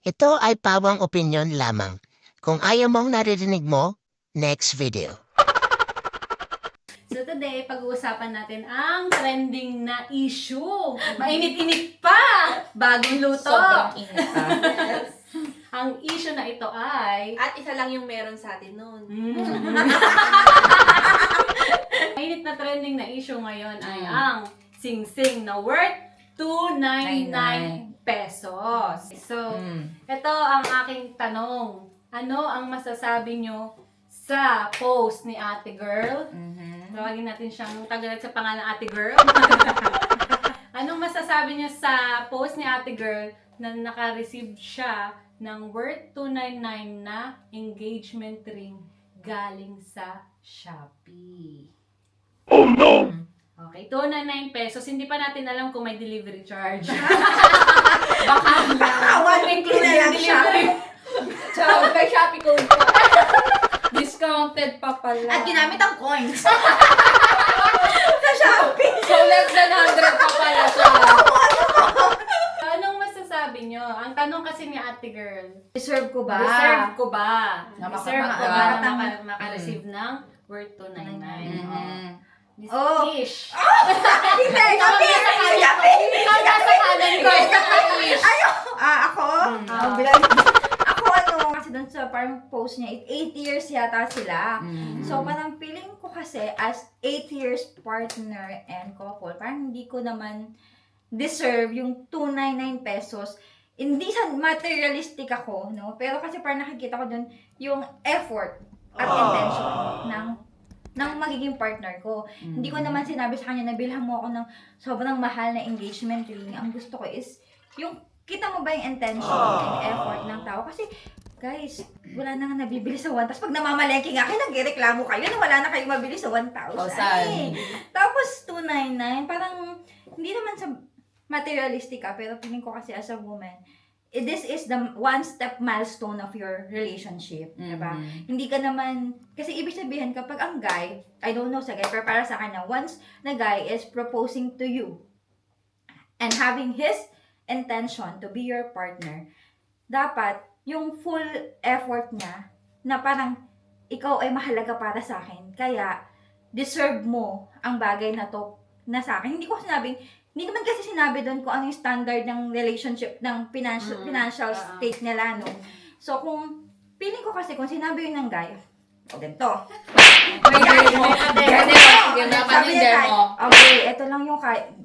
Ito ay pawang opinyon lamang. Kung ayaw mong naririnig mo, next video. So today, pag-uusapan natin ang trending na issue. Mainit-init pa! Bagong luto! Sobrang init pa. Ang issue na ito ay... At isa lang yung meron sa atin noon. Mainit na trending na issue ngayon ay ang sing-sing na worth 299 pesos. So, ito ang aking tanong. Ano ang masasabi nyo sa post ni Ate Girl? Tawagin natin siyang tagalat sa pangalan Ate Girl. Anong masasabi niyo sa post ni Ate Girl na naka-receive siya ng worth 299 na engagement ring galing sa Shopee? Oh no! Okay, 299 pesos. Hindi pa natin alam kung may delivery charge. Baka one include na lang Shopee. Tsaka kay Shopee code ko. Discounted pa pala. At ginamit ang coins. sa Shopee. So less than 100 pa pala siya. Anong masasabi nyo? Ang tanong kasi ni Ate Girl, Deserve ko ba? deserve ko ba? Na Deserve ko maka- ba na maka-receive ng worth 299? Miss Oh. Ish. Hindi, Shopee! Ikaw nasa kanan ko. Ako? Ako kasi doon sa parang post niya, 8 years yata sila. So parang feeling ko kasi as 8 years partner and couple, parang hindi ko naman deserve yung 299 pesos. Hindi sa materialistic ako, no? Pero kasi parang nakikita ko doon yung effort at intention ng magiging partner ko. Hindi ko naman sinabi sa kanya na bilhan mo ako ng sobrang mahal na engagement ring. Ang gusto ko is yung kita mo ba yung intention and effort ng tao? Kasi guys, wala na nga nabibili sa 1,000. Tapos pag namamalengke nga kayo, nagreklamo kayo na wala na kayong mabili sa 1,000. Ay, tapos 299, parang hindi naman sa materialistic pero feeling ko kasi as a woman, this is the one step milestone of your relationship, diba? Hindi ka naman, kasi ibig sabihin kapag ang guy, I don't know sa guy, pero para sa kanya, once na guy is proposing to you and having his intention to be your partner, dapat yung full effort niya na parang ikaw ay mahalaga para sa akin, kaya deserve mo ang bagay na to na sa akin. Hindi naman kasi sinabi doon kung ano yung standard ng relationship, ng financial state nila, no? So, kung, feeling ko kasi, kung sinabi yun ng guy, ganito. May demo. Sige, naman yung demo. Okay, ito lang yung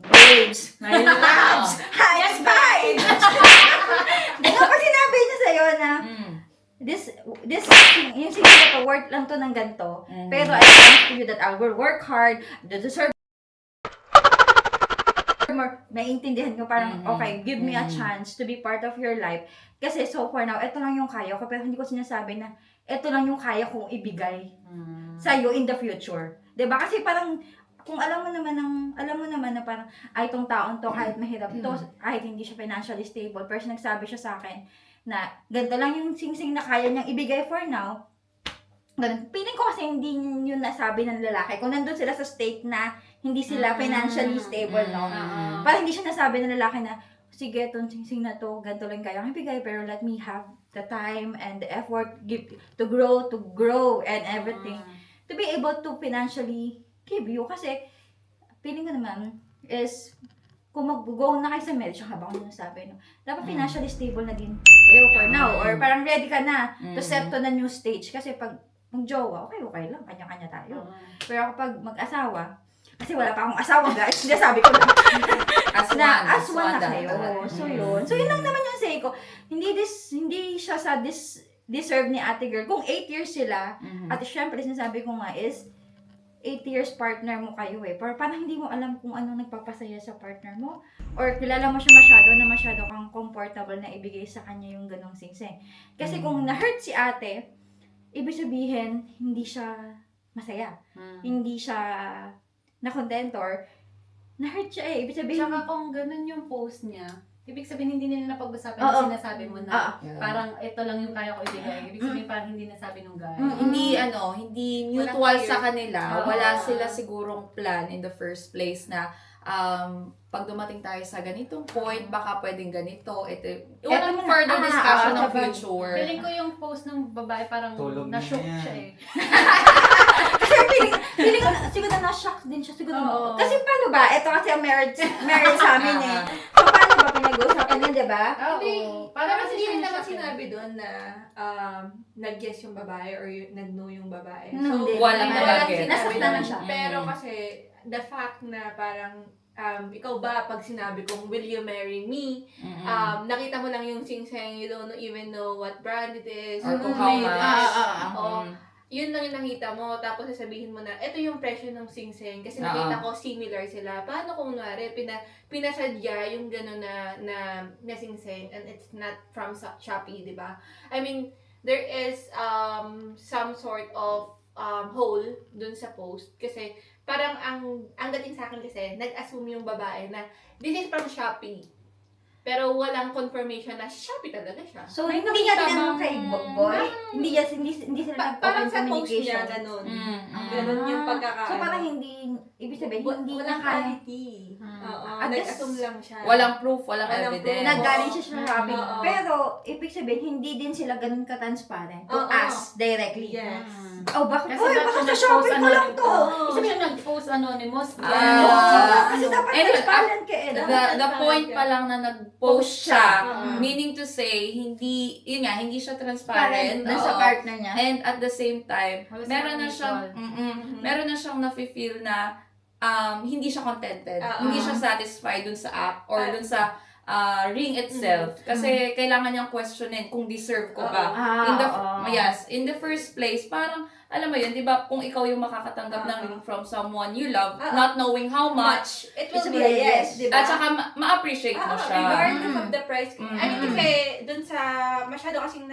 babes. My loves. Highest five. Ganun pa sinabi niya sa'yo na, this, yung sige na to, worth lang to ng ganito. Pero I promise to you that I will work hard, to deserve more, naiintindihan ko parang, okay, give me a chance to be part of your life. Kasi so far now, ito lang yung kaya ko, pero hindi ko sinasabi na, ito lang yung kaya kong ibigay sa'yo in the future. 'Di ba? Kasi parang, kung alam mo naman na parang, ay, itong taon to, kahit mahirap to, kahit hindi siya financially stable, pero nagsabi siya sa akin, na ganito lang yung sing-sing na kaya niyang ibigay for now, ganun. Feeling ko kasi hindi yun nasabi ng lalaki. Kung nandun sila sa state na hindi sila financially stable, no? Parang hindi siya nasabi ng lalaki na, sige, itong sing-sing na to, ganito lang kaya ibigay, pero let me have the time and the effort to grow and everything. To be able to financially give you. Kasi, feeling ko naman is, kung mag-go na kayo sa marriage, yung habang mo nasabi, no? Dapat financially stable na din kayo for now. Or parang ready ka na to step to the new stage. Kasi pag mag-jowa, okay lang, kanya-kanya tayo. Pero kapag mag-asawa, kasi wala pa akong asawa, guys, hindi sabi ko na. As one na kayo. So yun. So yun lang naman yung say ko. Hindi siya sa deserve ni Ate Girl. Kung 8 years sila, at syempre, sinasabi ko nga is, 8 years partner mo kayo pero parang hindi mo alam kung anong nagpapasaya sa partner mo. Or kilala mo siya masyado kang comfortable na ibigay sa kanya yung ganong sing-sing. Kasi kung na-hurt si ate, ibig sabihin, hindi siya masaya. Hindi siya na-content or na-hurt siya Ibig sabihin, Tsaka kung ganun yung post niya, ibig sabihin hindi nila napag-usapan na sinasabi mo na parang ito lang yung kaya ko ibigay. Ibig sabihin parang hindi nasabi nung guy. Hindi mutual sa kanila. Wala sila sigurong plan in the first place na pag dumating tayo sa ganitong point, baka pwedeng ganito. Eto Walang na. further discussion ng sabag- future. Feeling ko yung post ng babae parang Tulog na na-shook yan. siya eh. Kasi feeling ko, siguro na-shock din siya. Siguro, Oo. kasi paano ba? Ito kasi ang marriage sa amin eh. So, paano ba pinag-uusapan yun, di ba? Oo. Parang Parang hindi rin siya naman siya. sinabi doon na nag-guess yung babae or nag-know yung babae. No, hindi. walang walang nag-guess. sinabi Nasaktan doon. na siya. Pero Mm. kasi, the fact na parang, ikaw ba, pag sinabi kong, will you marry me? Nakita mo lang yung sing-sing, you don't even know what brand it is. Or who kung how made much. it. Oo. Mm. Yun lang yung nakita mo, tapos sasabihin mo na, ito yung presyo ng sing-sing, kasi Oo. nakita ko similar sila. Paano kung kunwari, pinasadya yung gano'n na sing-sing, and it's not from Shopee, di ba? I mean, there is some sort of hole dun sa post, kasi parang ang dating sa akin kasi, nag-assume yung babae na, this is from Shopee. Pero walang confirmation na Shopee talaga siya. So, May hindi niya nakita tinanong bang- kay Boy? Hindi sila Parang nag-open sa post communication. niya, ganun. Mm. Ganun yung pagkakaano. So, parang hindi, ibig sabihin, hindi walang niya kaya. quality. Oo, At nag-assume lang siya. Walang proof, walang Walang evidence. proof. Naggaling siya sa Shopee. Oo. Pero, ibig sabihin, hindi din sila ganun ka-transparent to Oo. ask directly. Yes. Oh, bakit? Kasi Uy, dapat baka siya sa Shopee ko lang to. Kasi siya nag-post anonymous. Kasi dapat Anyway, transparent ka eh. The, Dapat the point pa lang na nag-post siya, Oo. meaning to say, hindi, yun nga, hindi siya transparent transparent. dun sa Oo. partner niya. And at the same time, Wala meron na silang siyang, meron na siyang nafe-feel na hindi siya contented. Oo. Hindi siya satisfied dun sa app or dun sa ring itself. Kasi kailangan niyang questionin kung deserve ko ba. In the first place, parang, alam mo yun, di ba, kung ikaw yung makakatanggap ng ring from someone you love, not knowing how much, It will It's be a a yes, yes. di ba? at saka ma-appreciate mo siya. Regardless of the price. I mean, Mm. kasi dun sa, masyado kasing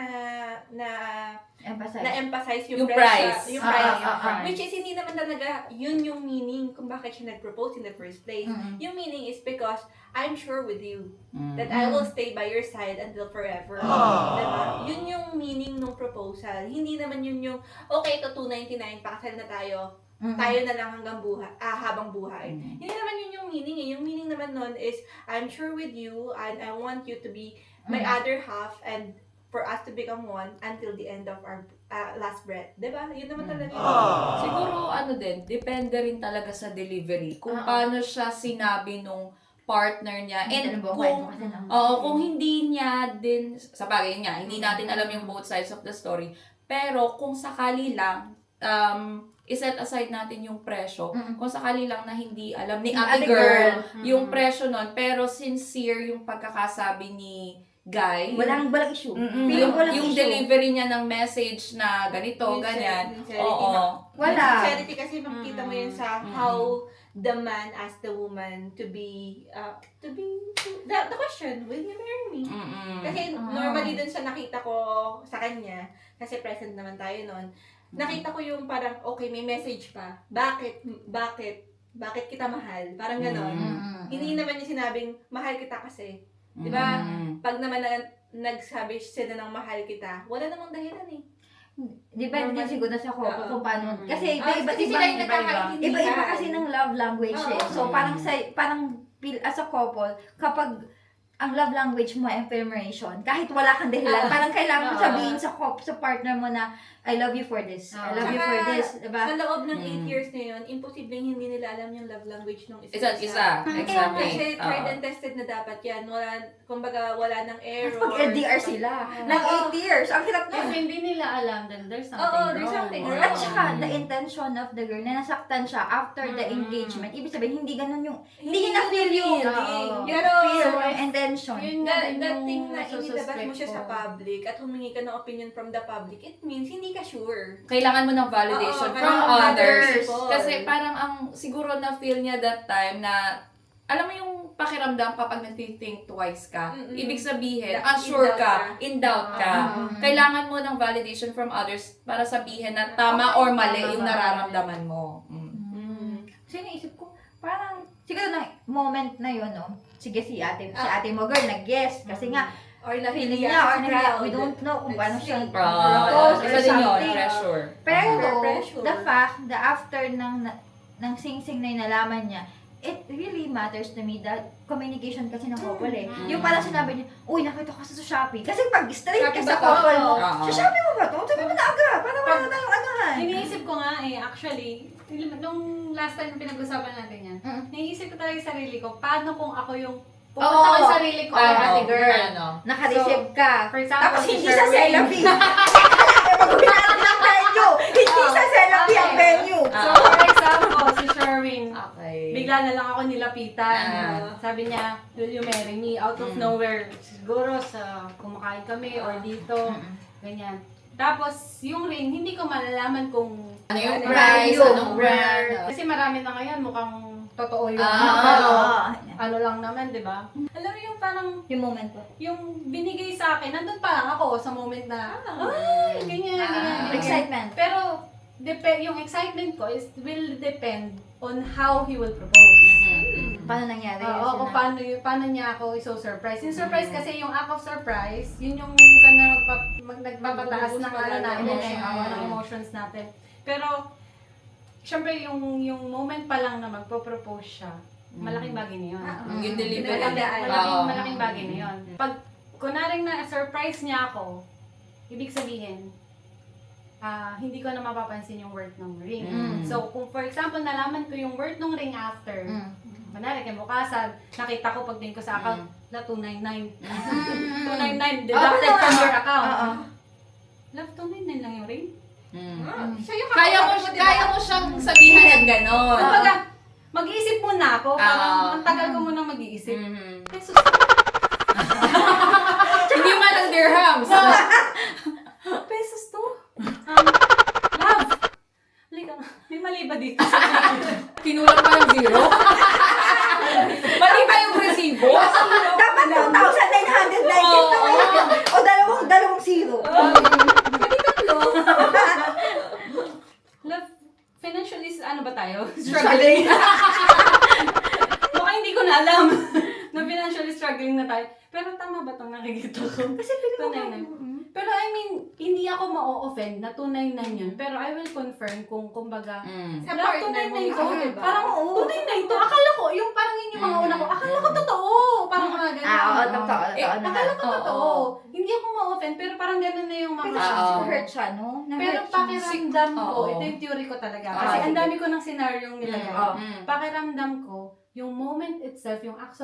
Emphasize. na-emphasize Yung yung price. Yung Ah, price. ah, ah. Which is, hindi naman talaga yun yung meaning kung bakit siya nag-propose in the first place. Yung meaning is because I'm sure with you that I will stay by your side until forever. Diba? Yun yung meaning ng proposal. Hindi naman yun yung, okay, ito $299, pakasal na tayo. Tayo na lang hanggang habang buhay. Hindi naman yun yung meaning eh. Yung meaning naman nun is, I'm sure with you and I want you to be my other half and for us to become one until the end of our last breath. Diba? Yun naman talaga yun. Siguro ano din, depende rin talaga sa delivery. Kung paano siya sinabi nung partner niya. And kung hindi niya din, sa bagay niya, hindi natin alam yung both sides of the story. Pero kung sakali lang, iset aside natin yung presyo. Kung sakali lang na hindi alam ni ate girl yung presyo nun, pero sincere yung pagkakasabi ni Guy. Walang issue. Yung delivery niya ng message na ganito, ganyan. Oo. Wala. Sincerity kasi makikita mo yun sa how the man asked the woman to be the question, will you marry me? Kasi normally dun sa nakita ko sa kanya, kasi present naman tayo nun, nakita ko yung parang, okay, may message pa. Bakit kita mahal? Parang ganon. Hindi naman niya sinabing, mahal kita kasi. Di ba? Pag naman nagsabi sila ng mahal kita, wala namang dahilan eh. Depende din siguro sa couple kung paano. Kasi Kasi sila yung nagkakaintindihan. iba-iba kasi ng love language eh. So parang as a couple, kapag ang love language mo ay affirmation, kahit wala kang dahilan, parang kailangan mo sabihin sa partner mo na, I love you for this. I love you for this. Diba? Sa loob ng 8 years na yun, imposibleng hindi nila alam yung love language ng Isa't isa. Exactly. Kasi tried and tested na dapat yan. Kumbaga, wala ng error. Pag-LDR sila. Ng 8 years. Ang hirap If niya. hindi nila alam, then there's something Oo, wrong. there's something wrong. At saka, the intention of the girl na nasaktan siya after the engagement, ibig sabihin, hindi ganun yung, hindi niya na-feel yung, Oo. Pero, feel yung intention. Yun nga din that yung thing na inilabas mo siya sa nasususpect ko. public at humingi ka ng opinion from the public, it means hindi ka sure. Kailangan mo ng validation Oo, from kailangan others. people. Kasi parang siguro na feel niya that time na, alam mo yung pakiramdam kapag nag-think twice ka, ibig sabihin, unsure ka, in doubt ka. Kailangan mo ng validation from others para sabihin na tama or mali yung nararamdaman mo. Kasi naisip ko, parang, siguro na moment na yun, no? Sige, si ate mo girl, nag-guess. Kasi nga, Or feeling nahihiya niya, or sa nahiya, crowd. we don't know kung paano siya Right. propose or Isa din yun, something. pressure. Pero, Pressure. the fact, the after ng sing-sing na yung nalaman niya, it really matters to me that communication kasi ng couple eh. Yung parang sinabi niya, uy, nakita ko sa Shopee. Kasi pag straight ka Shopee sa ba to? couple mo, Oo. sa Shopee mo ba to? Sabi mo na agad, para wala na tayong anuhan. Iniisip ko nga actually, nung last time pinag-usapan natin yan, naiisip ko talaga yung sarili ko, paano kung ako yung pupunta ko yung sarili ko ay ate girl. Naka-receive ka. For example, Tapos si hindi sa Sherwin. Celavi. Mag-uwi natin ng venue. Hindi sa Celavi ang venue. So, for example, si Sherwin, Okay. bigla na lang ako nilapitan. Sabi niya, will you marry me? Out of nowhere. Siguro sa kumakain kami or dito. Ganyan. Tapos, yung ring, hindi ko malalaman kung Ano yung ano price, yung anong brand. Kasi marami na ngayon, mukhang totoo yun. Ah. Pero, Oo. ano lang naman, di ba? Alam mo yung parang, Yung moment ko. yung binigay sa akin, nandun pa lang ako sa moment na, ay, ganyan, ganyan. Excitement. Pero, yung excitement ko will depend on how he will propose. Paano nangyari yun? Oo, kung paano niya ako iso-surprise. Yung surprise kasi, yung act of surprise, yun yung minsan na nagpapataas ng ng emotions natin. Pero, syempre, yung moment pa lang na magpo-propose siya, malaking bagay na yun. Yung delivery. Malaking bagay na yun. Pag kunaring na surprise niya ako, ibig sabihin, hindi ko na mapapansin yung worth ng ring. So, kung for example, nalaman ko yung worth ng ring after, manari kay bukasan, nakita ko pagdating ko sa account na 299. 299 deducted from your account. Love, 299 lang yung ring? Kaya mo siyang sabihan ng ganon. Kumbaga, mag-iisip muna ako. Parang ang tagal ko munang mag-iisip. Pesos. Hindi man lang dirhams. Pesos to? Love. Halika nga. May mali ba dito? Kinulang pa ng zero. Mali ba yung resibo? Dapat 2,919 na yun. O dalawang zero. Love, financially, ano ba tayo? Struggling. Baka hindi ko na alam na financially struggling na tayo. Pero tama ba itong nakikita ko? Kasi piling ko 299. Pero I mean, hindi ako ma-offend na 299 yun. Pero I will confirm kung kumbaga, Sa love, partner mo 299 yun, to. diba? Parang, 299 to. Akala ko, yung parang yun yung mga una ko. Akala ko totoo. Parang mga ganun. Oo, totoo naman. Akala ko totoo. Hindi ako ma-offend, pero parang ganun na yung mga... Pero hurt siya, no? Pero pakiramdam ko, Oo. ito yung theory ko talaga. Kasi ang dami ko ng scenario nilagay. Pakiramdam ko, yung moment itself, yung act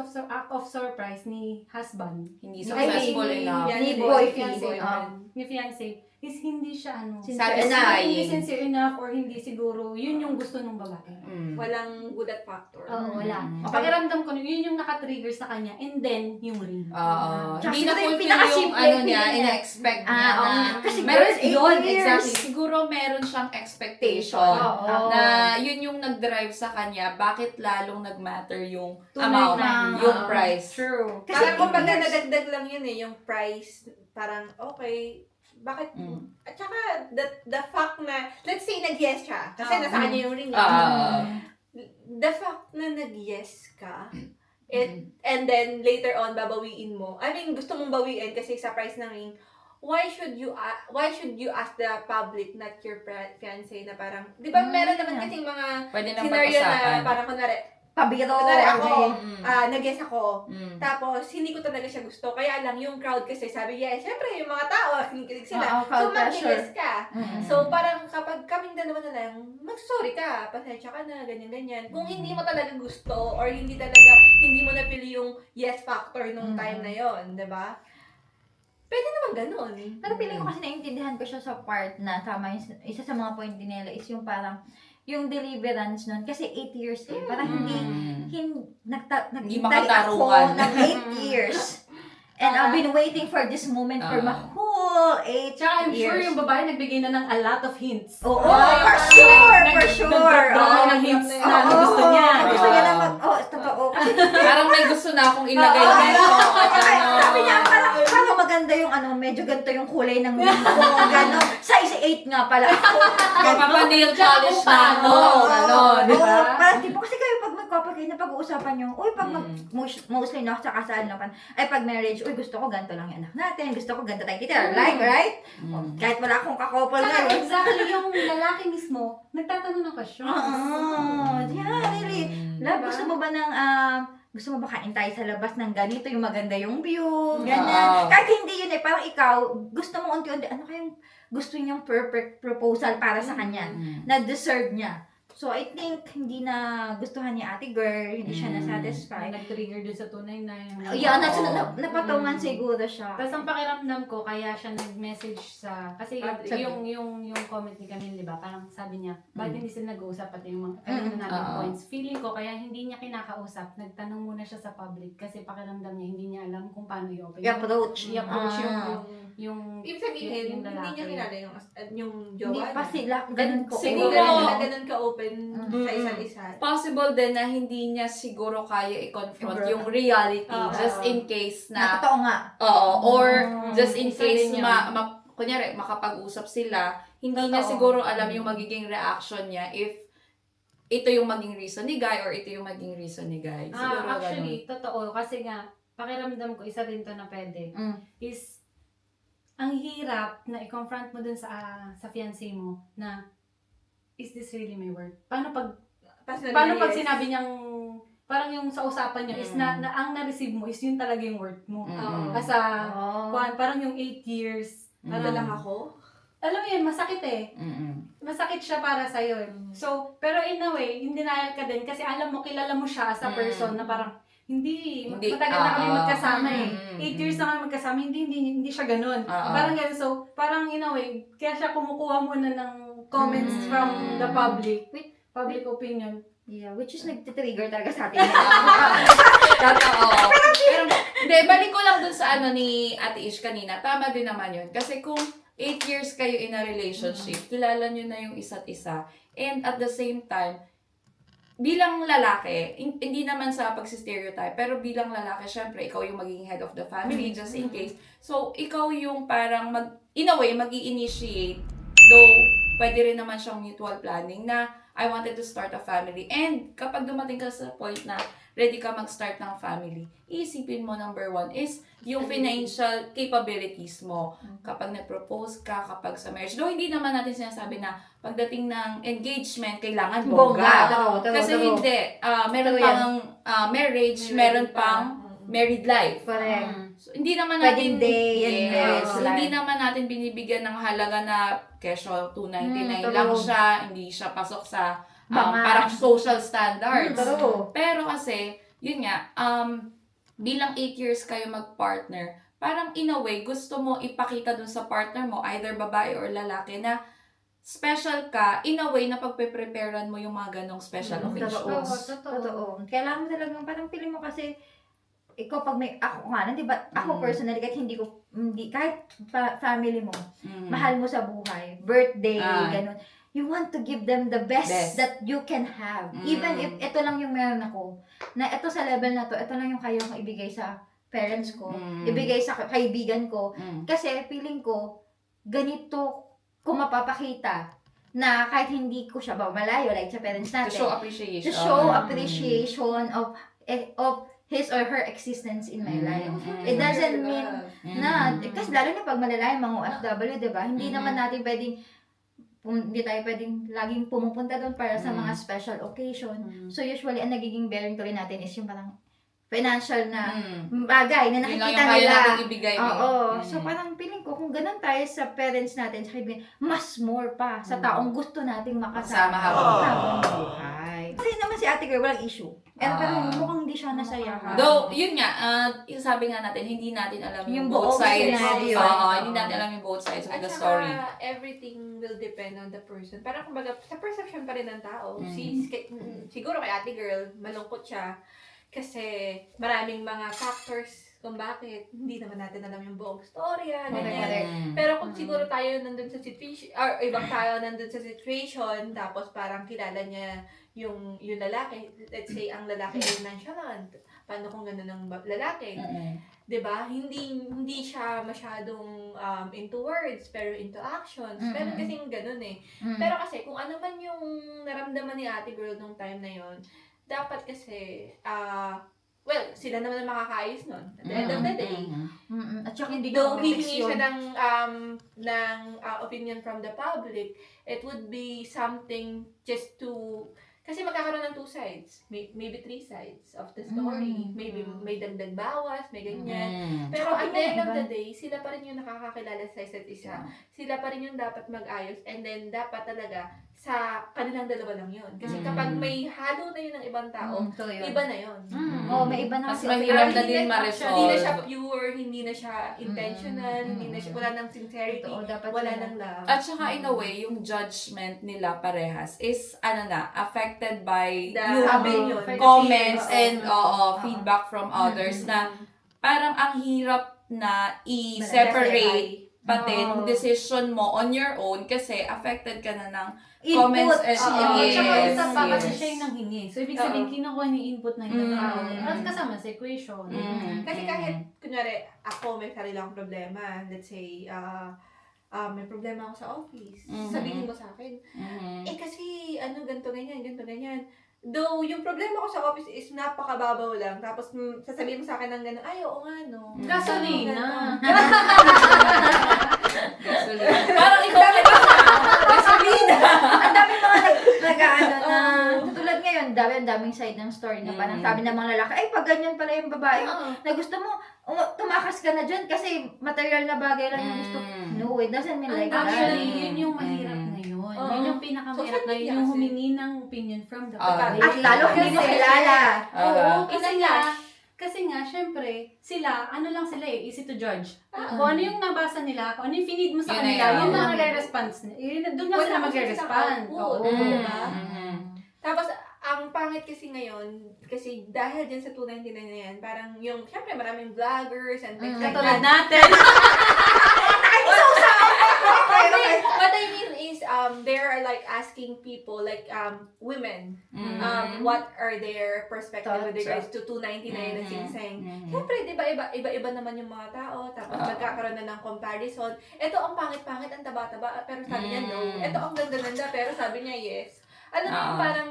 of surprise ni husband, Hindi successful enough. Ni boyfriend, boyfriend. ni fiancé, is hindi siya hindi Satisfying. sincere enough or hindi siguro yun yung gusto ng babae. Walang good at factor. Oo, wala. Pakiramdam ko, yun yung nakatrigger sa kanya and then yung ring. Oo. Tsaka Hindi na siguro yung fulfill yung pinakasimple ano niya, feeling niya. ina-expect niya Oo. na. Kasi Meron girls, 8 yun, years. exactly. Siguro meron siyang expectation Oo. na yun yung nag-drive sa kanya, bakit lalong nag-matter yung 299. amount, yung Oo. price. True. Kasi Parang kumbaga years. nadagdag lang yun eh, yung price. Parang, okay, bakit? At saka, the fact na, let's say nag-yes siya, kasi nasa kanya yung ring. The fact na nag-yes ka, and then later on, babawiin mo. I mean, gusto mong bawiin kasi sa price ng ring, why should you ask the public, not your fiancé, na parang, di ba meron naman kasing mga Pwede nang scenario pag-usapan. na parang kunwari, Pabiro. ako, Mm. nag-yes ako, Mm. tapos, hindi ko talaga siya gusto. Kaya lang, yung crowd kasi sabi, yes, syempre, yung mga tao, kinikilig sila. Oo, crowd So, mag-yes ka. Mm. So, parang kapag kaming dalawa na lang, mag-sorry ka, pasensya ka na, ganyan-ganyan. Kung hindi mo talaga gusto, or hindi mo napili yung yes factor nung time na yon, di ba? Pwede naman ganun. Pero piling ko kasi naiintindihan ko siya sa part na tama yung isa sa mga point din nila is yung parang yung deliverance nun kasi 8 years eh. Parang hindi Hindi naghintay ako makatarungan. ng 8 years. And I've been waiting for this moment for my whole 8 Tsaka I'm sure years. yung babae nagbigay na ng a lot of hints. Oo, for sure, for sure. Nag-draw ng hints na gusto niya. Gusto niya na totoo. Kasi Parang may gusto na akong ilagay Oo. dito. sabi niya, parang maganda yung medyo ganito yung kulay ng ring ko, gano'n. Size 8 nga pala ako. Papanail polish na ako. Oo, Ganon. di ba? Parang tipo, kasi kayo pag magkapagay na pag-uusapan nyo, uy, pag mostly no, sa kasal naman, ay pag marriage, uy, gusto ko ganito lang yung anak natin, gusto ko ganito tayo tita, like, right? Kahit wala akong kakopal Tsaka ngayon. exactly yung lalaki mismo, nagtatanong ng question. Oo, yeah, really. Love, gusto mo ba ba ng, gusto mo ba kain tayo sa labas ng ganito, yung maganda yung view, ganyan. Kahit hindi yun parang ikaw, gusto mo unti-unti, ano kayang gusto niyang perfect proposal para sa kanya, na deserve niya. So, I think, hindi na gustuhan ni ate girl, hindi siya na-satisfy. Nag-trigger dun sa 299. Yeah, napatungan siguro siya. Tapos ang pakiramdam ko, kaya siya nag-message sa, kasi Sabi. yung comment ni Camille, di ba? Parang sabi niya, bakit hindi sila nag-uusap pati yung mga natin points. Feeling ko, kaya hindi niya kinakausap, nagtanong muna siya sa public kasi pakiramdam niya, hindi niya alam kung paano i-open. I-approach. I-approach yung Ibig sabihin, hindi niya kilala yung Hindi jowa pa niya. sila ganun ko. Hindi Siguro- ka ganun ka-open sa isa't isa. Possible din na hindi niya siguro kaya i-confront yung reality just in case na Totoo nga. or just in Isa case din yun. kunyari makapag-usap sila, hindi Totoo. niya siguro alam yung magiging reaction niya if ito yung maging reason ni Guy or ito yung maging reason ni Guy. Siguro Actually, totoo. Kasi nga, pakiramdam ko, isa din to na pwede. Is, ang hirap na i-confront mo dun sa fiancé mo na, is this really my worth? Paano pag sinabi niyang, parang yung sa usapan niyo is na ang na-receive mo is yun talaga yung worth mo. Kasi, parang yung 8 years, Ano lang ako? alam mo yun, masakit eh. Masakit siya para sa'yo. So, pero in a way, in denial ka din kasi alam mo, kilala mo siya as a person na parang, hindi matagal na kami magkasama eh. 8 years na kami magkasama, hindi siya ganun. Parang ganun, so, parang in a way, kaya siya kumukuha muna ng comments from the public opinion. Yeah, which is nagtitrigger talaga sa atin. Totoo. Pero, hindi, balik ko lang dun sa ni Ate Ish kanina. Tama din naman yun. Kasi kung 8 years kayo in a relationship, kilala nyo na yung isa't isa. And at the same time, bilang lalaki, hindi naman sa pagsistereotype, pero bilang lalaki, syempre, ikaw yung magiging head of the family, just in case. So, ikaw yung parang, in a way, mag-i-initiate, though, pwede rin naman siyang mutual planning na, I wanted to start a family. And kapag dumating ka sa point na ready ka mag-start ng family, iisipin mo number 1 is yung financial capabilities mo. Kapag nag-propose ka, kapag sa marriage. Though hindi naman natin sinasabi na pagdating ng engagement, kailangan bongga. Kasi hindi. Meron pang marriage, meron pang married life. Correct. So, hindi naman Wedding natin day and marriage life. hindi naman natin binibigyan ng halaga na casual 299 lang siya, hindi siya pasok sa parang social standards. Pero kasi, yun nga, bilang 8 years kayo mag-partner, parang in a way, gusto mo ipakita dun sa partner mo, either babae or lalaki, na special ka, in a way na pagpe-preparean mo yung mga ganong special occasions. Totoo. Kailangan mo talagang, parang feeling mo kasi, ikaw pag may, ako nga, di ba, ako personally, kahit family mo, mahal mo sa buhay, birthday, ganun, you want to give them the best that you can have. Even if ito lang yung meron ako, na ito sa level na to, ito lang yung kaya kong ibigay sa parents ko, ibigay sa kaibigan ko, kasi feeling ko, ganito ko mapapakita na kahit hindi ko siya malayo, like sa parents natin, To show appreciation. to show appreciation of his or her existence in my life. It doesn't mean na, kasi lalo na pag malalayo mga OFW, diba? Hindi naman natin hindi tayo pwedeng laging pumupunta doon para sa mga special occasion. So usually, ang nagiging bearing tuloy natin is yung parang financial na bagay na nakikita Yun lang yung kaya nila. natin ibigay. So parang feeling ko, kung ganun tayo sa parents natin, sa kaibigan, mas more pa sa taong gusto nating makasama habang buhay. Kasi naman si ate girl, walang issue. Pero mukhang hindi siya nasayahan. Though, yun nga, yung sabi nga natin, hindi natin alam yung both buong sides. scenario. Hindi natin alam yung both sides of At the saka, story. everything will depend on the person. Parang kumbaga, sa perception pa rin ng tao. Siguro kay ate girl, malungkot siya. Kasi maraming mga factors kung bakit hindi naman natin alam yung buong storya, ganyan. Pero kung siguro tayo nandun sa situation, or ibang tao nandun sa situation, tapos parang kilala niya yung lalaki, let's say ang lalaki ay nonchalant, paano kung gano'n ang lalaki? Diba? Hindi siya masyadong into words, pero into actions. Pero kasing ganun eh. Pero kasi kung ano man yung naramdaman ni ate girl nung time na yon, dapat kasi, sila naman ang makakaayos nun. At the end of the day, At saka hindi though ko hihingi siya ng opinion from the public, it would be something just to, kasi magkakaroon ng two sides, maybe 3 sides of the story. Maybe may dagdag bawas, may ganyan. Pero at the end of the day, sila pa rin yung nakakakilala sa isa't isa. Sila pa rin yung dapat mag-ayos, and then dapat talaga sa kanilang dalawa lang yun. Kasi kapag may halo na yun ng ibang tao, iba na yun. May iba na Mas kasi. mahirap na Hindi din Hindi na siya ma-resolve. pure, hindi na siya intentional, hindi na siya, wala nang sincerity, Totoo, dapat wala sila. nang love. At saka in a way, yung judgment nila parehas is affected by The yung opinion. comments Oo. and feedback from others na parang ang hirap na i-separate pati yung decision mo on your own kasi affected ka na ng comments and Tsaka yes, isa pa kasi yes. siya yung nanghingi. So, ibig sabihin, kinukuha niya yung input ng ibang tao. Mm. At kasama sa equation. Kasi kahit, kunwari, ako may sarili akong problema, let's say, may problema ako sa office, sabihin mo sa akin, kasi, ganito, ganyan. Though, yung problema ko sa office is napakababaw lang, tapos sasabihin mo sa akin ng gano'n, ay, oo nga, no. Gasolina. Parang ikaw ka na. Gasolina. Ang dami mga nag-ano na, tulad ngayon, ang daming side ng story na parang sabi ng mga lalaki, ay, pag ganyan pala yung babae na gusto mo, tumakas ka na dyan kasi material na bagay lang yung gusto. No, it doesn't mean like that. Actually, yun yung mahirap ngayon. Yun yung pinakamahirap Social ngayon, media yung kasi. humingi ng opinion from the Ah. public. At lalo hindi mo kilala. Oo, Inayash. kasi nga, syempre, sila, ano lang sila easy to judge. Kung ano yung nabasa nila, kung ano yung feed mo sa Yun na kanila, yun. yung mga nagre-response, doon lang sila magre-respond. Oo. Diba? Tapos, ang pangit kasi ngayon, kasi dahil dyan sa 299 na yan, parang yung, syempre maraming vloggers and things like Katulad that. natin. What I mean is, they are like asking people, like women, what are their perspective with regards to 299 and Sing-Sing. Siyempre, di ba, iba-iba naman yung mga tao, tapos nagkakaroon na ng comparison. Ito ang pangit-pangit, ang taba-taba, pero sabi niya no. Ito ang ganda-ganda, pero sabi niya yes. Alam mo yung parang,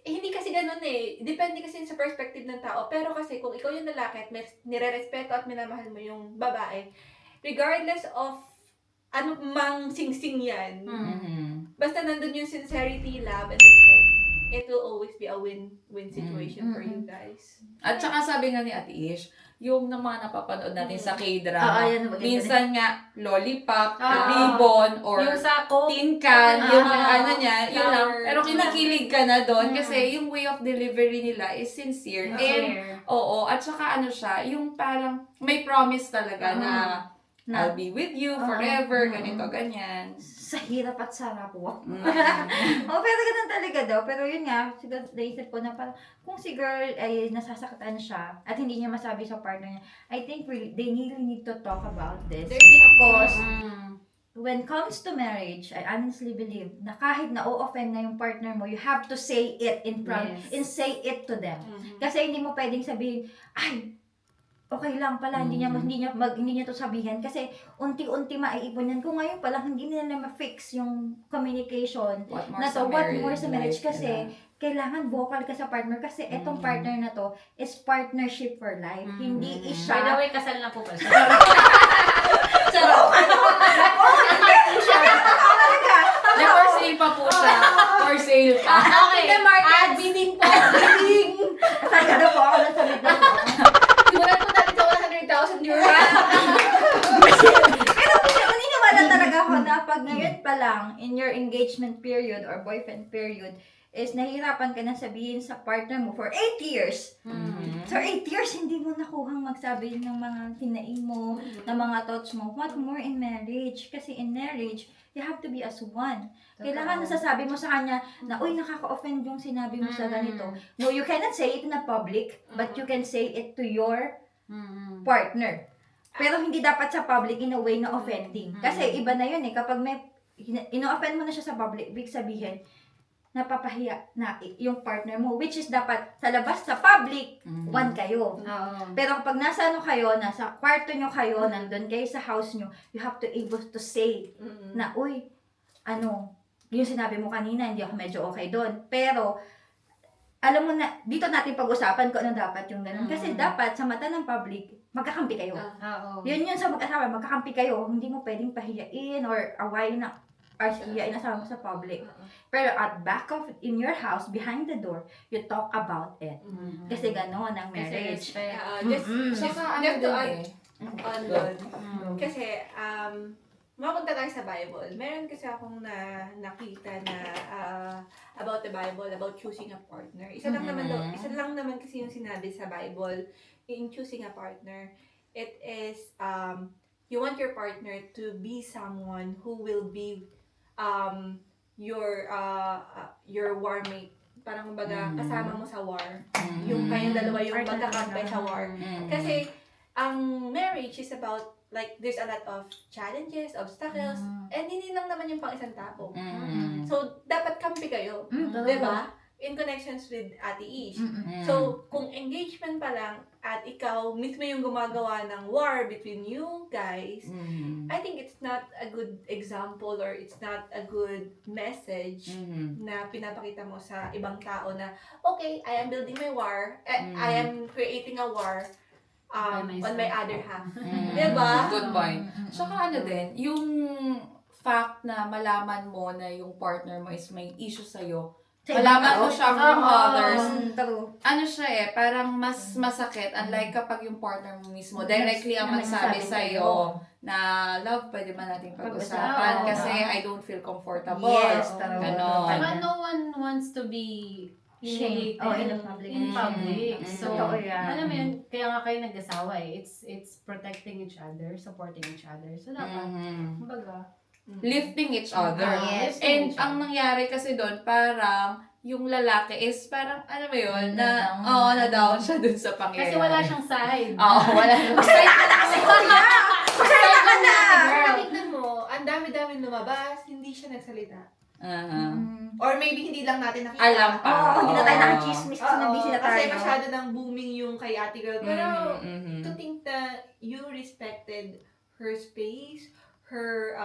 hindi kasi ganun eh. Depende kasi sa perspective ng tao. Pero kasi kung ikaw yung lalaki at nire-respeto at minamahal mo yung babae, regardless of ano mang sing-sing yan, basta nandun yung sincerity, love, and respect, it will always be a win-win situation for you guys. At saka sabi nga ni Ate Ish, yung mga napapanood natin sa Oo, K-drama, yan, maganda. minsan nga, lollipop, ribbon, or Yung sako. tin can, yung Ah, ano niya, yun lang. flower. Pero kinikilig ka na doon kasi yung way of delivery nila is sincere. And, at saka ano siya, yung parang may promise talaga na I'll be with you forever, ganito, ganyan. Sa hirap at sarap. Wow. Mm. Pero ganun talaga daw. Pero yun nga, siguro naisip ko na parang kung si girl ay nasasaktan siya at hindi niya masabi sa partner niya, I think they really need to talk about this. Because when it comes to marriage, I honestly believe na kahit na-offend na yung partner mo, you have to say it in front, and say it to them. Kasi hindi mo pwedeng sabihin, ay, okay lang pala, hindi niya to sabihin kasi unti-unti maiipon yan. Kung ngayon pala hindi nila ma-fix yung communication What more na sa to, what married more sa marriage life, kasi kailangan vocal ka sa partner kasi etong partner na to is partnership for life. Hindi By the isa. way, kasal na po pala siya. Na for sale pa po siya. For sale pa. Okay. The market, bidding po, bidding! Talaga na po ako nasalit na po. Simulan po natin sa 100,000 euro. Pero naniniwala talaga ako na pag ngayon pa lang in your engagement period or boyfriend period is nahihirapan ka na sabihin sa partner mo for 8 years. So 8 years, hindi mo nakuhang magsabi ng mga hinaing mo, ng mga thoughts mo. What more in marriage? Kasi in marriage, you have to be as one. Kailangan nasasabi mo sa kanya na, uy, nakaka-offend yung sinabi mo sa ganito. No, you cannot say it in a public, but you can say it to your partner. Pero hindi dapat sa public in a way na offending. Kasi iba na yun eh. Kapag may ino-offend mo na siya sa public, big sabihin, napapahiya na yung partner mo. Which is dapat sa labas, sa public, one kayo. Pero kapag nasa kayo, nasa kwarto nyo kayo, nandun kayo sa house nyo, you have to able to say na, uy, yung sinabi mo kanina, hindi ako medyo okay doon. Pero, alam mo na, dito natin pag-usapan kung ano dapat yung ganun. Kasi dapat, sa mata ng public, magkakampi kayo. Yun sa mag-asawa, magkakampi kayo. Hindi mo pwedeng pahiyain or awayin na, hiyain asawa mo sa public. Pero at back of, in your house, behind the door, you talk about it. Kasi gano'n ang Kasi marriage. respect. Just, Saka ano just to din add eh. on doon. Kasi, mapunta tayo sa Bible. Meron kasi akong nakita na about the Bible, about choosing a partner. Isa lang naman kasi yung sinabi sa Bible in choosing a partner. It is, you want your partner to be someone who will be your war mate. Parang kumbaga, kasama mo sa war. Yung kayong dalawa yung magkakampi sa war. Kasi, ang marriage is about, like, there's a lot of challenges, obstacles, and hindi lang naman yung pang isang tao. So, dapat kampi kayo. Diba? In connections with Ate Ish. So, kung engagement pa lang, at ikaw mismo yung gumagawa ng war between you guys, I think it's not a good example or it's not a good message na pinapakita mo sa ibang tao na, okay, I am building my war, I am creating a war on my other half. Diba? Good point. Saka ano din, yung fact na malaman mo na yung partner mo is may issue sa'yo, malaman mo siya from others, ano siya eh, parang mas masakit, unlike kapag yung partner mo mismo, directly ang magsabi sa'yo na, love, pwede ba natin pag-usapan? Kasi I don't feel comfortable. Yes, Ganon. But no one wants to be Shame. humiliated In public. in public. So, Totoo yan. alam mo yun, kaya nga kayo nag-asawa eh. It's protecting each other, supporting each other. So, dapat, kumbaga, Lifting each other. Yes. And ang nangyari kasi doon, parang yung lalaki is parang, ano ba yun, na-down siya dun sa pangyayari. kasi wala siyang side. Oo, wala siyang Masaya ka na kasi kuya! Masaya ka na! Pero tignan mo, ang dami-dami lumabas, hindi siya nagsalita. Or maybe hindi lang natin nakita. Alam pa. Hindi na tayo nakachismis kasi nabisi na tayo. Kasi masyado nang booming yung kay Ate Girl. Pero Mhm. to think that you respected her space, her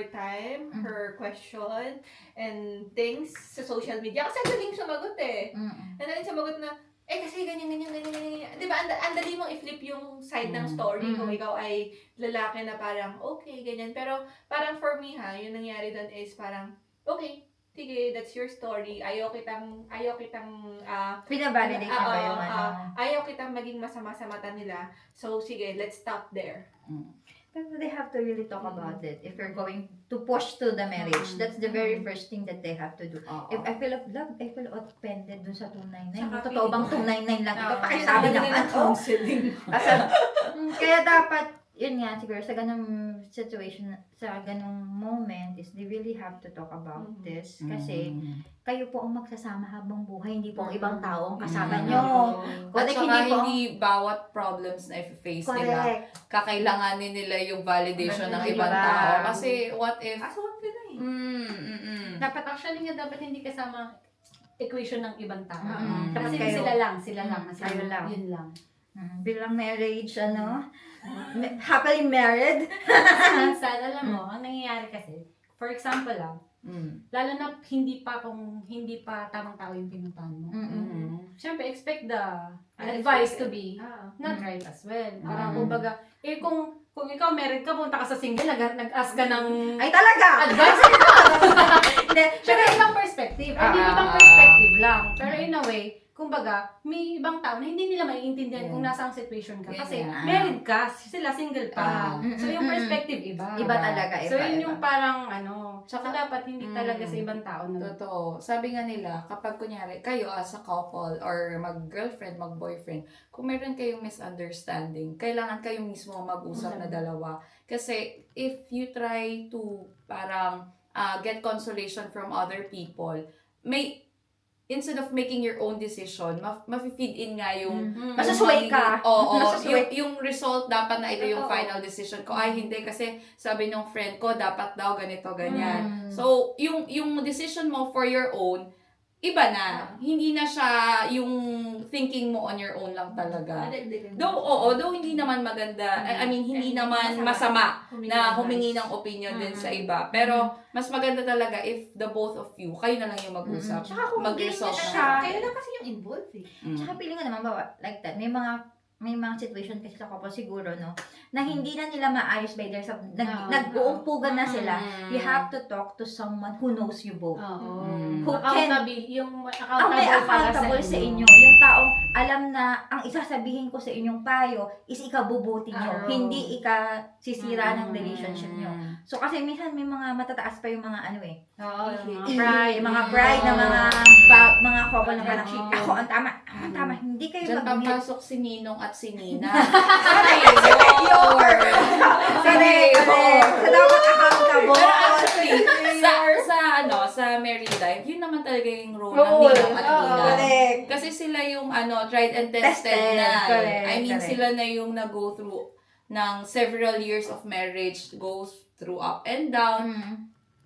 time, her question, and things sa social media. Kasi ang daling sumagot eh. Ang daling sumagot na, kasi ganyan. Di ba, ang dali mong i-flip yung side ng story kung ikaw ay lalaki na parang, okay, ganyan. Pero parang for me yung nangyari doon is parang, okay, sige, that's your story. Ayaw kitang Pinabalidate niya ba yung ayaw kitang maging masama sa mata nila. So, sige, let's stop there. But they have to really talk about it. If you're going to push to the marriage, that's the very first thing that they have to do. If I feel of love, I feel offended dun sa 299. Saka Totoo bang 299 lang ito? Oo. Pakisabi Kailangan naman. ng counseling. Kaya dapat, yun nga, siguro sa ganung situation, sa ganung moment, is they really have to talk about this. Kasi, kayo po ang magsasama habang buhay, hindi po ang ibang tao ang kasama nyo. At Correct, saka hindi po. hindi bawat problems na i-face nila, Correct. kakailanganin nila yung validation ng ibang Iba. tao. Kasi what if... Aswang sila eh. Dapat actually nga, dapat hindi kasama equation ng ibang tao. Dapat Kasi kayo. sila lang. Kayo lang. Yun lang. Bilang marriage, happily married. Kasi minsan, alam mo, ang nangyayari kasi, for example lang, lalo na hindi pa tamang tao yung pinuntahan mo. Siyempre, expect the advice to be not right as well. Parang kumbaga, kung ikaw married ka, punta ka sa single, nag-ask ka ng Ay, talaga! advice. Hindi, Pero ibang perspective. I mean, ibang perspective lang. Pero in a way, kumbaga, may ibang tao na hindi nila maiintindihan kung nasa ang situation ka. Kasi Yeah. married ka, sila single pa. Ah. So yung perspective iba. Iba talaga, So yun iba. yung parang Tsaka, so dapat hindi talaga sa ibang tao na Totoo. Sabi nga nila, kapag kunyari, kayo as a couple or mag-girlfriend, mag-boyfriend, kung meron kayong misunderstanding, kailangan kayo mismo mag-usap na dalawa. Kasi if you try to parang get consolation from other people, instead of making your own decision, ma-feed in nga yung... Masusway ka. Oo. Masusway. Yung result, dapat na ito yung Totoo. final decision ko. Ay, hindi. Kasi sabi ng friend ko, dapat daw ganito, ganyan. So, yung decision mo for your own, iba na. Hindi na siya yung thinking mo on your own lang talaga. Though hindi naman maganda. I mean, hindi naman masama na humingi ng opinion din sa iba. Pero, mas maganda talaga if the both of you, kayo na lang yung mag-usap. Tsaka kung Mag-resolve hindi na. siya- Kayo lang kasi yung involved eh. Tsaka feeling ko naman ba, like that, may mga may mga situation kasi sa couple siguro, no, na hindi na nila maayos by themselves. Nag-uumpugan na sila. You have to talk to someone who knows you both. Oo. Who Accountable, yung Ang accountable, may para accountable sa inyo. Yung taong alam na ang isasabihin ko sa inyong payo is ikabubuti nyo. Hindi ikasisira ng relationship nyo. So, kasi minsan may mga matataas pa yung mga ano eh. Oo, yung mga Pride, pride. mga pride na mga couple na parang, ako ang tama, hindi kayo Diyan mag-meet. papasok si Ninong at si Nina. Correct. So, dapat accountable. Pero actually, sa married life, yun naman talaga yung role ng Ninong at Nina. Correct. Kasi sila yung tried and tested Tested, na. correct, I mean, correct. sila na yung nag-go through ng several years of marriage, goes through up and down.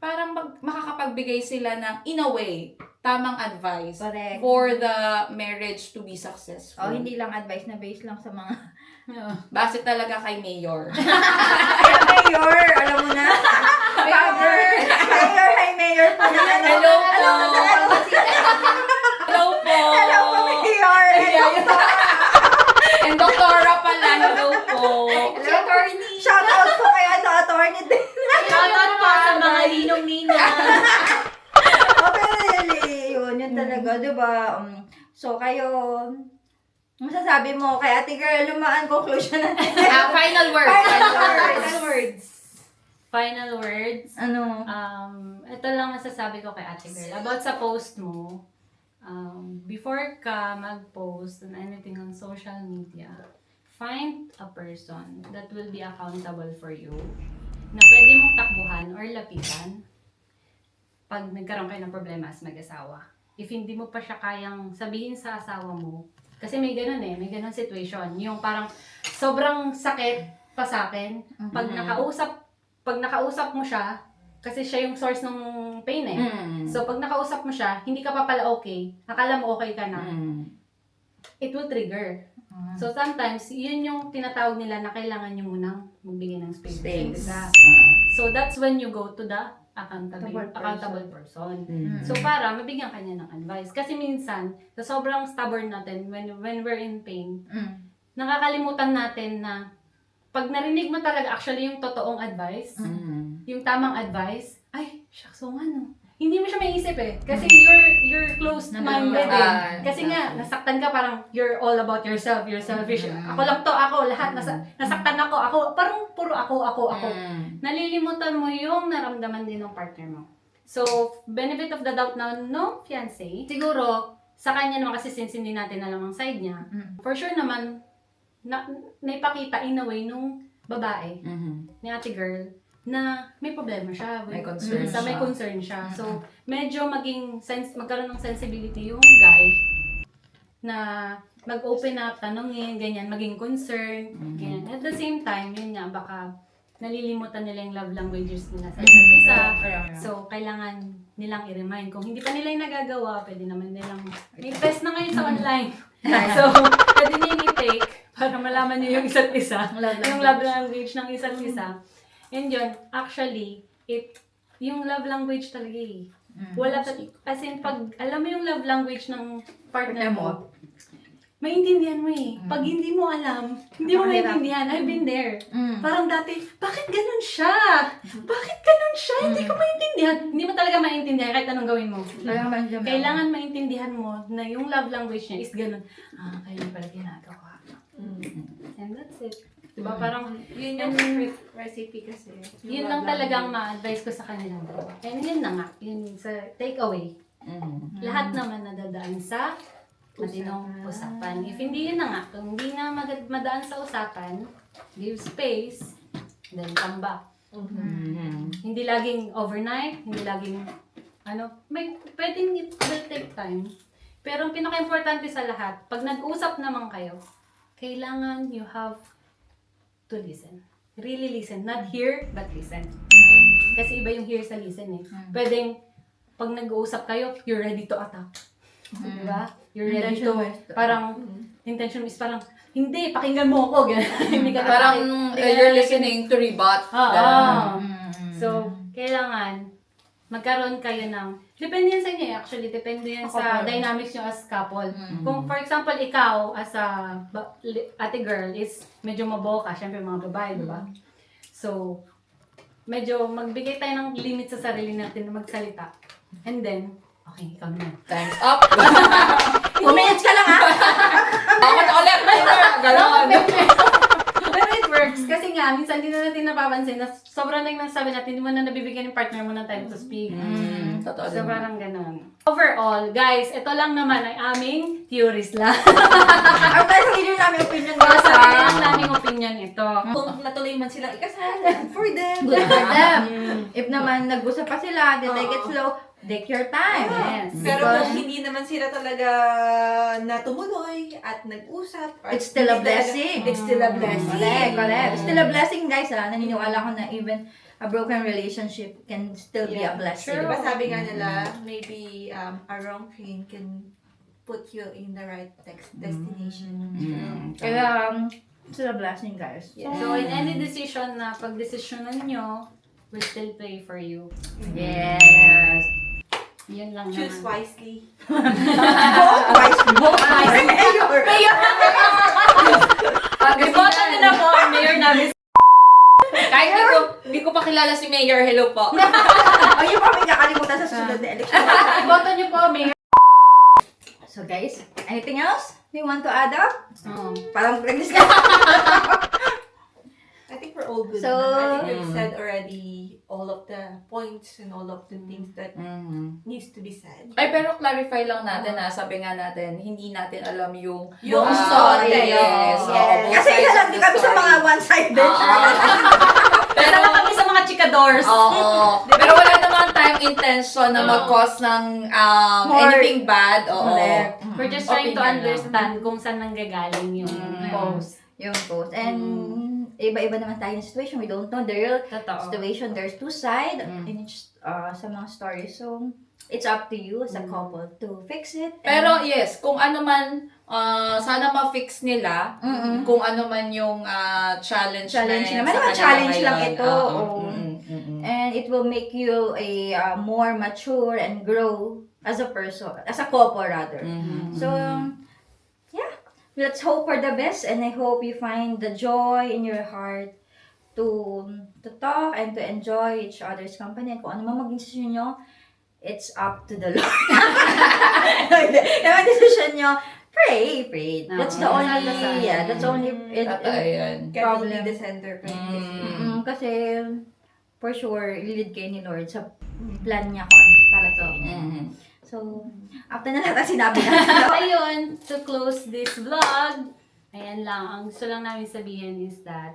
Parang makakapagbigay sila ng, in a way, tamang advice Correct. for the marriage to be successful. Oh, hindi lang advice na based lang sa mga Base talaga kay Mayor. Mayor, alam mo na. Mayor po na ano. Hello po. Alam mo na, Hello po. Hello po, Mayor. Hello po. And Doktora pala, hello po. Hello, attorney. Shout out po kay attorney din. Shoutout pa sa mga ninong-ninang. Okay, yun talaga, diba? So, kayo, masasabi mo kay ate girl, lumaan conclusion natin. Final words. Final words. Final words. Ano? Ito lang masasabi ko kay ate girl. About sa post mo, before ka mag-post on anything on social media, find a person that will be accountable for you, na pwede mong takbuhan or lapitan pag nagkaroon kayo ng problema as mag-asawa. If hindi mo pa siya kayang sabihin sa asawa mo, kasi may ganun may ganun situation. Yung parang sobrang sakit pa sa akin. Pag nakausap mo siya, kasi siya yung source ng pain So, pag nakausap mo siya, hindi ka pa pala okay. Akala mo okay ka na. It will trigger. So, sometimes, yun yung tinatawag nila na kailangan nyo munang magbigay ng space. So, that's when you go to the accountable person. So, para mabigyan ka niya ng advice. Kasi minsan, sa sobrang stubborn natin, when we're in pain, nakakalimutan natin na pag narinig mo talaga actually yung totoong advice, yung tamang advice, ay, shucks, so ano? Hindi mo siya maiisip Kasi you're closed-minded Kasi nga, nasaktan ka parang you're all about yourself, you're selfish. Ako lang to, ako, lahat, nasaktan ako, parang puro ako. Nalilimutan mo yung naramdaman din ng partner mo. So, benefit of the doubt na no fiancé, siguro, sa kanya naman kasi since hindi natin alam ang side niya, for sure naman, naipakita in a way nung babae, ni ate girl, na may problema siya. May concern siya. May concern siya. So, medyo magkaroon ng sensibility yung guy na mag-open up, tanongin, ganyan, maging concern, ganyan. At the same time, yun nga, baka nalilimutan nila yung love languages nila sa isa't isa. So, kailangan nilang i-remind. Kung hindi pa nila yung nagagawa, pwede naman nilang, may test na ngayon sa online. So, pwede niyo i-take para malaman niyo yung isa't isa. Yung love language ng isa't isa. And yun, actually, yung love language talaga Wala as in, pag alam mo yung love language ng partner mo, maintindihan mo Pag hindi mo alam, hindi mo maintindihan. I've been there. Parang dati, bakit ganun siya? Hindi ko maintindihan. Hindi mo talaga maintindihan kahit anong gawin mo. Kailangan maintindihan mo na yung love language niya is ganun. Kaya pala ginagawa. And that's it. Diba? Parang, Yun yung recipe kasi. yun lang talagang ma-advise ko sa kanilang dalawa. And yun na nga, yun sa takeaway. Lahat naman nadadaan sa matinong usapan. If hindi yun na nga, kung hindi na madaan sa usapan, give space, then come back. Hindi laging overnight, hindi laging, pwedeng it will take time. Pero ang pinaka-importante sa lahat, pag nag-usap naman kayo, kailangan you have to listen. Really listen. Not hear, but listen. Kasi iba yung hear sa listen Pwedeng, pag nag-uusap kayo, you're ready to attack. Diba? You're ready to, parang, intention is parang, hindi, pakinggan mo ako. Hindi ka Parang you're listening to rebut. So, kailangan, magkaroon kayo ng, depende yan sa inyo actually, depende yan sa dynamics nyo as couple. Kung for example, ikaw as a ate girl is medyo maboka, syempre mga babae, diba? So, medyo magbigay tayo ng limit sa sarili natin na magsalita. And then, okay, ikaw naman. Time's up. 2 minutes ka lang ha? Ako na ulit. Galon. Pero it works kasi nga, minsan hindi na natin napapansin na sobrang lang nasabi natin, hindi mo na nabibigyan ng partner mo ng time to speak. Totoo So din. parang ganun. Overall, guys, ito lang naman ay aming theories lang. Ang tayo sa hindi namin opinion Para guys sa ha? lang naming opinion ito. Kung natuloy man silang ikasal, good for them. Good for them. If naman nag-usap pa sila, then take it slow, take your time. Yes. Pero Because kung hindi naman sila talaga natumuloy at nag-usap, at it's still a hindi talaga- blessing. It's still a blessing. Correct, correct. It's still a blessing guys ha. Naniniwala ko na even a broken relationship can still be a blessing. True. Diba sabi nga nila, maybe a wrong train can put you in the right destination. Kaya, still a blessing guys. So in any decision na pagdesisyonan nyo, we'll still pray for you. Yes. Yun lang Choose naman. wisely. Both wisely. Iboto nyo na po ang mayor namin. Kahit hindi ko pa kilala si Mayor. Hello po. O yun pa may kakalimutan sa susunod na election. Iboto nyo po, mayor. So guys, anything else you want to add up? Oh. Parang nag-discuss. I think we're all good. So- I think we've said already all of the points and all of the things that needs to be said. Ay, pero clarify lang natin na sabi nga natin, hindi natin alam yung Yung buong story. Yes. Yes. Oo, both Kasi sides isa lang of din the kami sa story. mga one-sided. Pero lang kami sa mga chikadors. Oo. Pero wala naman tayong intention na mag-cause ng More- anything bad. Oo. Correct. We're just trying to Opinion lang. understand kung saan nanggagaling yung post. Yung post. And iba-iba naman tayo ng situation. We don't know the real Totoo. situation. There's two sides in each sa mga stories. So, it's up to you as a couple to fix it. Pero yes, kung ano man, sana ma-fix nila, kung ano man yung challenge Challenge na naman. Naman challenge lang ngayon. ito. Oo. Oo. And it will make you a more mature and grow as a person, as a couple rather. So, yeah, let's hope for the best, and I hope you find the joy in your heart to talk and to enjoy each other's company. And kung ano man maging decision nyo, it's up to the Lord. Yung decision nyo, pray. That's the Oo, only, dasal. that's only Totoo yan. God will Problem. be the center. kasi for sure, lead kayo ni Lord sa plan niya kung ano para sa inyo. So, after na lahat ang sinabi natin. Ayun, to close this vlog, ayan lang, ang gusto lang namin sabihin is that,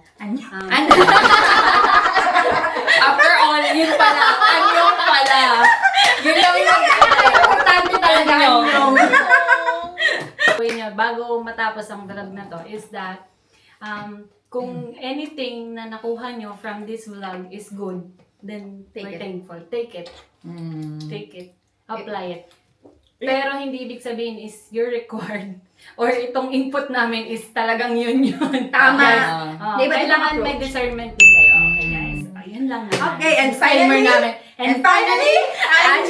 After all, yun pala. Anyong pala. Yun lang yung importante talaga yung gawin nyo bago matapos ang vlog na to is that, kung anything na nakuha nyo from this vlog is good, then Take we're it. thankful. Take it. Take it. Apply it. Pero hindi ibig sabihin is you're required or itong input namin is talagang yun. Tama. Guys, Di ba kailangan ibang may approach? discernment din kayo. Okay guys? Ayun lang naman. Okay, and Disclaimer finally, namin. And finally, I'm